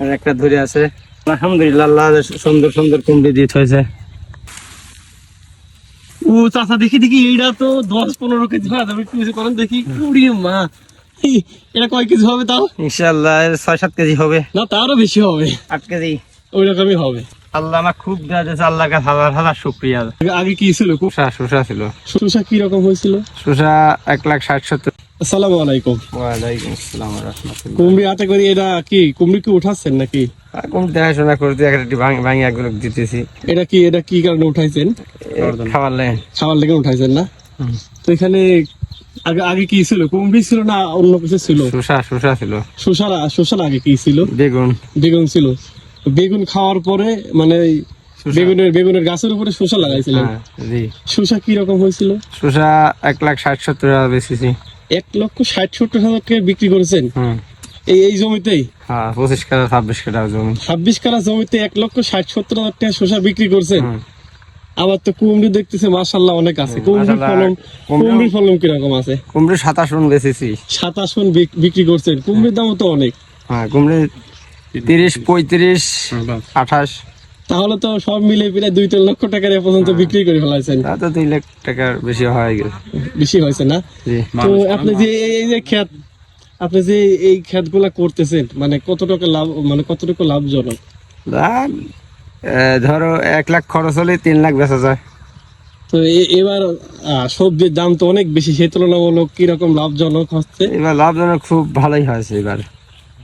আর একটা ধরে আছে। আলহামদুলিল্লাহ, আল্লাহ সুন্দর সুন্দর কুমড়ি দিতে হয়েছে। ও চাচা, দেখি দেখি, এইটা তো 10-15 কেজি হয়ে যাবে। একটু করেন দেখি। কুড়ি মা, এটা কয় কেজি হবে তাও? ইনশাআল্লাহ 6-7 কেজি হবে। না, তারও বেশি হবে। 8 কেজি। ওই রকমই হবে। আল্লাহ আমার খুব দেওয়া দিয়েছে, আল্লাহকে হাজার হাজার শুকরিয়া। আগে কি ছিল? শসা ছিল। শসা কি রকম হয়েছিল? শসা 1,60,70। আসসালামু আলাইকুম। ওয়ালাইকুম আসসালাম ওয়া রাহমাতুল্লাহ। কুমড়ি হাতে করে এটা কি কুমড়ি কি উঠাচ্ছেন নাকি? কোন দেখাশোনা করতে একটা ভাঙি এগুলো দিতেছি। এটা কি কারণে উঠাইছেন? খাবার লাগে। খাবার লেগে উঠাইছেন না? তো এখানে আগে আগে কি ছিল? কুমড়ি ছিল না অন্য কিছু ছিল? শসা ছিল। শসার আগে কি ছিল? বেগুন ছিল। বেগুন খাওয়ার পরে মানে বেগুনের গাছের উপরে শসা লাগাইছিলেন? জি। শসা কি রকম হয়েছিল? শসা 1,60,70 টাকা বেচেছি। 1,60,70,000 টাকা বিক্রি করেছেন এই জমিতেই? হ্যাঁ, 25 কাঠা 26 কাঠা জমি। 26 কাঠা জমিতে 1,60,70,000 টাকা শসা বিক্রি করছেন। আবার তো কুমড়ি দেখতেছে মাশাআল্লাহ অনেক আছে। কুমড়ির ফলন কিরকম আছে? কুমড়ি 27 মণ বেচেছি। 27 মণ বিক্রি করছেন। কুমড়ির দাম তো অনেক। হ্যাঁ, কুমড়ি 30, 35, 28। তাহলে তো সব মিলে প্রায় 2-3 লক্ষ টাকার এ পর্যন্ত বিক্রি করে ফেলাইছেন। তা তো 2 লাখ টাকার বেশি হয়ে গেছে। বেশি হয়েছে না? তো আপনি যে এই যে এই ক্ষেতগুলা করতেছেন, মানে কতটুকু লাভজনক? ধরো 1 লাখ খরচ হলে 3 লাখ বেচা যায়। তো এবার সবজির দাম তো অনেক বেশি, সেই তুলনামূলক কিরকম লাভজনক হচ্ছে? এবার লাভজনক খুব ভালোই হয়েছে এবার।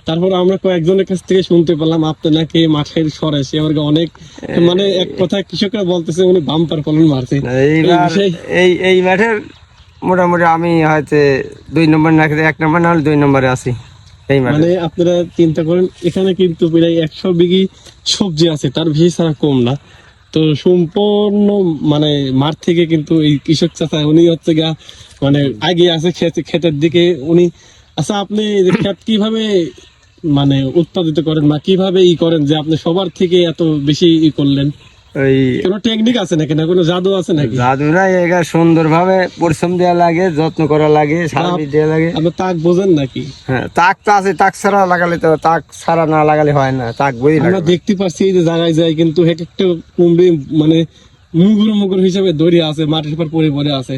তারপর আমরা কয়েকজনের কাছ থেকে শুনতে পেলাম আপনি নাকি মাঠের সরাসরি এবার অনেক, মানে এক কথায় কৃষকরা বলতেছে উনি বাম্পার ফলন মারছে। এই মাঠের মোটামুটি আমি হয়তো 2 নম্বর না, 1 নম্বর না হলে 2 নম্বরে আছি এই মাঠে। মানে আপনারা চিন্তা করেন, এখানে কিন্তু প্রায় 100 বিঘি সবজি আছে, তার বেশি ছাড়া কম না। তো সম্পূর্ণ মানে মাঠ থেকে কিন্তু এই কৃষক চাচা উনি হচ্ছে গা মানে আগে আছে ক্ষেতের দিকে উনি। আচ্ছা, আপনি ক্ষেত কিভাবে মানে উৎপাদিত করেন বা কিভাবে করেন যে আপনি সবার থেকে এত বেশি করলেন? ওই কোনো টেকনিক আছে নাকি, না কোনো জাদু আছে নাকি? জাদু না, এটা সুন্দর ভাবে পরিশ্রম দেওয়া লাগে, যত্ন করা লাগে, সার বীজ দেওয়া লাগে। আপনি তাক বোঝেন নাকি? হ্যাঁ, তাক তো আছে, তাক ছাড়া লাগালে তো, তাক ছাড়া না লাগালে হয় না, তাক বই আমরা দেখতে পাচ্ছি এই যে জায়গায় যায় কিন্তু এক একটা কুমড়ি মানে মুগুর হিসাবে দড়ি আছে, মাটির উপর পড়ে আছে।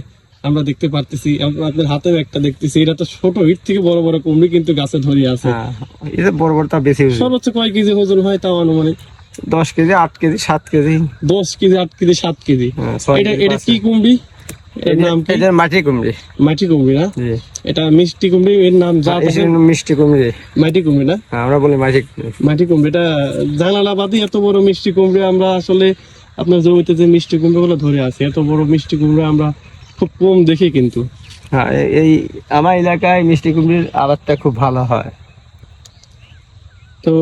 আমরা দেখতে পারতেছি, আপনার হাতেও একটা দেখতেছি। এটা তো ছোট, হিট থেকে বড় বড় কুমড়ি কিন্তু গাছে ধরে আছে। এটা বড় বড়টা বেশি। সর্বোচ্চ কয় কেজি ওজন হয় তাও আনুমানিক? 10 KG, 8 KG, 7 KG. 10 KG, 8 KG, 7 KG. এটা কি কুমড়ি? এর নাম কি? এটা মাটি কুমড়ি। মাটি কুমড়ি না? এটা মিষ্টি কুমড়ি, এর নাম মিষ্টি কুমড়ি। মাটি কুমড়ি না? আমরা বলি মাটি কুমড়ি। এটা জানালাবাদী এত বড় মিষ্টি কুমড়ি আমরা আসলে আপনার জমিতে যে মিষ্টি কুমড়ো গুলো ধরে আছে, এত বড় মিষ্টি কুমড়ো আমরা খুব কম দেখি কিন্তু। হ্যাঁ, এই আমার এলাকায় মিষ্টি কুমড়ির আবাদটা খুব ভালো হয়। তো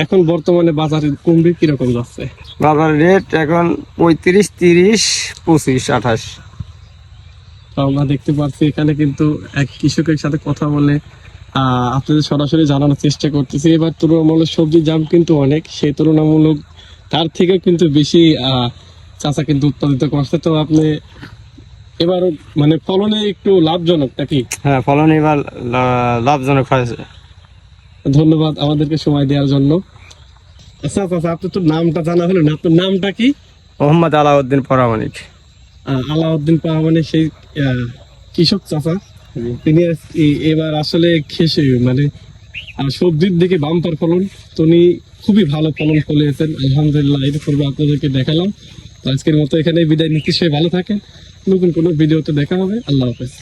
এখন বর্তমানে বাজারে কুমড়ি কিরকম যাচ্ছে? বাজার রেট এখন 35, 30, 25, 28। তো আমরা দেখতে পাচ্ছি এখানে কিন্তু এক কৃষকের সাথে কথা বলে আপনাদের সরাসরি জানানোর চেষ্টা করতেছি। এবার তুলনামূলক সবজির দাম কিন্তু অনেক, সেই তুলনামূলক তার থেকে কিন্তু বেশি চাচা কিন্তু উৎপাদিত করছে। তো আপনি এবার মানে ফলনে একটু লাভজনক নাকি? হ্যাঁ, ফলন এবার লাভজনক হয়েছে। ধন্যবাদ আমাদেরকে সময় দেওয়ার জন্য। আচ্ছা চাচা, আপনার তো নামটা জানা হলো না, আপনার নামটা কি? মোহাম্মদ আলাউদ্দিন পরামানিক। আলাউদ্দিন পরামানিক, সেই কৃষক চাচা। তিনি এবার আসলে মানে সবজির দিকে বাম্পার ফলন, তো উনি খুবই ভালো ফলন ফলিয়েছেন আলহামদুলিল্লাহ। এটা করবো আপনাদেরকে দেখালাম। তো আজকের মতো এখানে বিদায় নিচ্ছি। সবাই ভালো থাকেন, নতুন কোনো ভিডিওতে দেখা হবে। আল্লাহ হাফেজ।